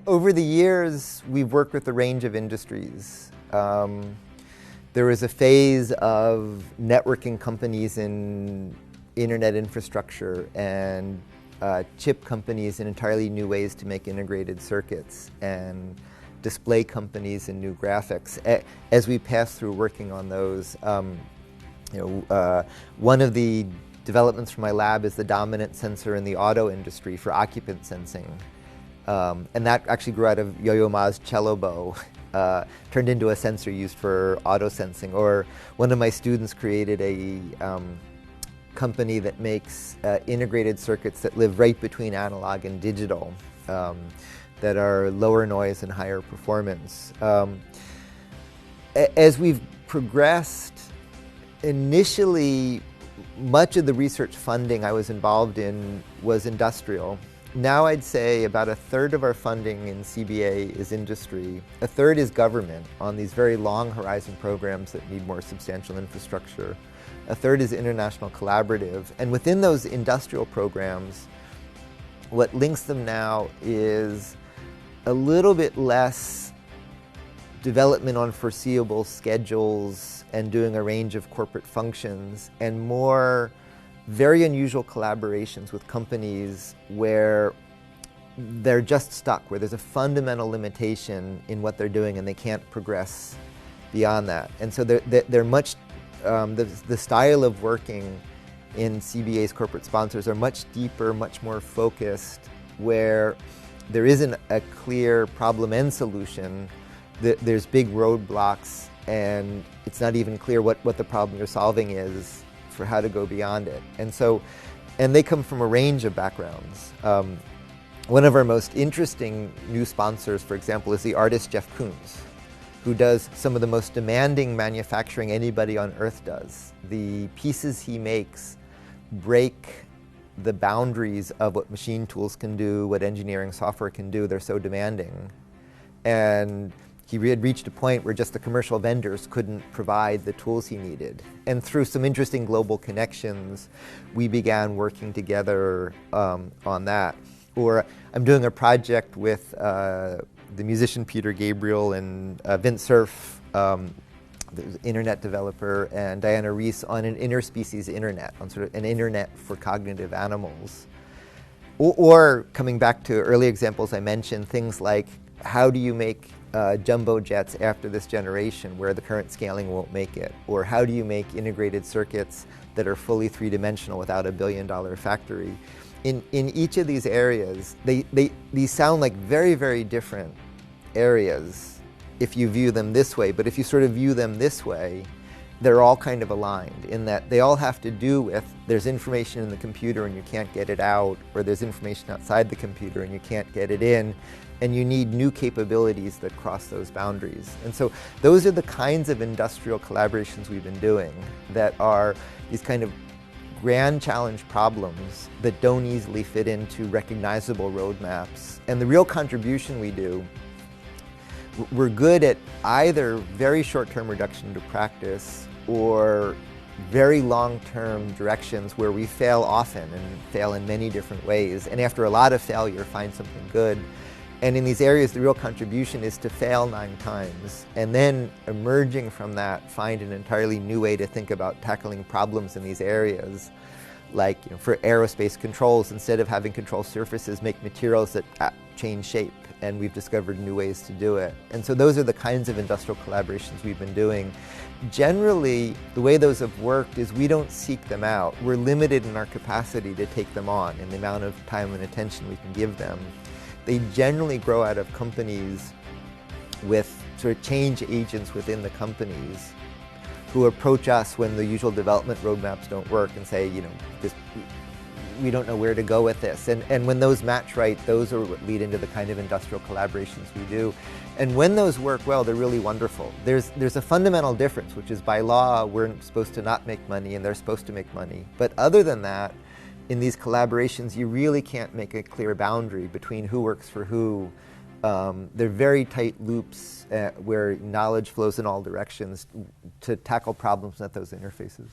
Over the years, we've worked with a range of industries. There was a phase of networking companies in internet infrastructure and chip companies in entirely new ways to make integrated circuits, and display companies in new graphics. As we pass through working on those, one of the developments from my lab is the dominant sensor in the auto industry for occupant sensing. And that actually grew out of Yo-Yo Ma's cello bow, turned into a sensor used for auto sensing. Or one of my students created a company that makes integrated circuits that live right between analog and digital, that are lower noise and higher performance. As we've progressed, initially, much of the research funding I was involved in was industrial. Now I'd say about a third of our funding in CBA is industry. A third is government on these very long horizon programs that need more substantial infrastructure. A third is international collaborative. And within those industrial programs, what links them now is a little bit less development on foreseeable schedules and doing a range of corporate functions, and more very unusual collaborations with companies where they're just stuck, where there's a fundamental limitation in what they're doing and they can't progress beyond that. And so they're much, the style of working in CBA's corporate sponsors are much deeper, much more focused, where there isn't a clear problem and solution. There's big roadblocks, and it's not even clear what the problem you're solving is for how to go beyond it. And they come from a range of backgrounds. One of our most interesting new sponsors, for example, is the artist Jeff Koons, who does some of the most demanding manufacturing anybody on earth does. The pieces he makes break the boundaries of what machine tools can do, what engineering software can do. They're so demanding. And he had reached a point where just the commercial vendors couldn't provide the tools he needed. And through some interesting global connections, we began working together on that. Or I'm doing a project with the musician Peter Gabriel and Vint Cerf, the internet developer, and Diana Reese on an interspecies internet, on sort of an internet for cognitive animals. Or coming back to early examples I mentioned, things like how do you make jumbo jets after this generation where the current scaling won't make it? Or how do you make integrated circuits that are fully three-dimensional without a billion-dollar factory? In each of these areas, these sound like very, very different areas if you view them this way, but if you sort of view them this way, they're all kind of aligned in that they all have to do with there's information in the computer and you can't get it out, or there's information outside the computer and you can't get it in, and you need new capabilities that cross those boundaries. And so those are the kinds of industrial collaborations we've been doing that are these kind of grand challenge problems that don't easily fit into recognizable roadmaps. And the real contribution we do, we're good at either very short-term reduction to practice or very long-term directions where we fail often and fail in many different ways. And after a lot of failure, find something good. And in these areas, the real contribution is to fail 9 times, and then emerging from that, find an entirely new way to think about tackling problems in these areas. Like, for aerospace controls, instead of having control surfaces, make materials that change shape, and we've discovered new ways to do it. And so those are the kinds of industrial collaborations we've been doing. Generally, the way those have worked is we don't seek them out. We're limited in our capacity to take them on and the amount of time and attention we can give them. They generally grow out of companies with sort of change agents within the companies who approach us when the usual development roadmaps don't work and say, we don't know where to go with this. And when those match right, those are what lead into the kind of industrial collaborations we do. And when those work well, they're really wonderful. There's a fundamental difference, which is by law, we're supposed to not make money and they're supposed to make money. But other than that, in these collaborations, you really can't make a clear boundary between who works for who. They're very tight loops where knowledge flows in all directions to tackle problems at those interfaces.